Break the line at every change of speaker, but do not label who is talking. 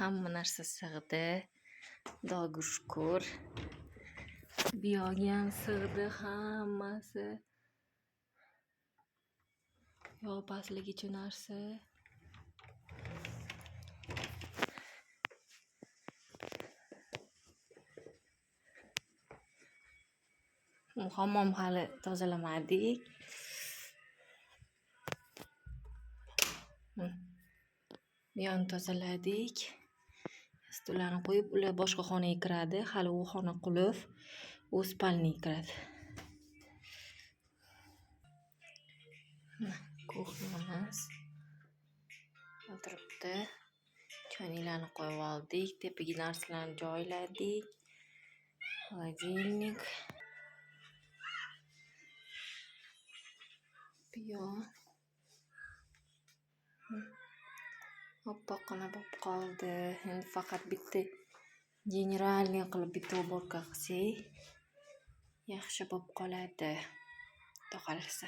hamma narsa sig'di. Xudoga shukr. Bu yoqga ham sig'di hammasi. Yo pastligicha narsa. Hammom hali tozalamadik. Bu yoqni tozaladik. Stullarni qo'yib, ular boshqa xonaga kiradi. Hali u xona qulf, u spalniga kiradi. Kuxnyamiz o'tiribdi. Choyniklarni qo'yib oldik, tepaga narsalarni joyladik. Холодильник. Bu yoq oppoqqina bo'lib qoldi. Endi faqat bitta generalniy qilib bitta уборка qilsak, yaxshi bo'lib qoladi. Xudo xolasa.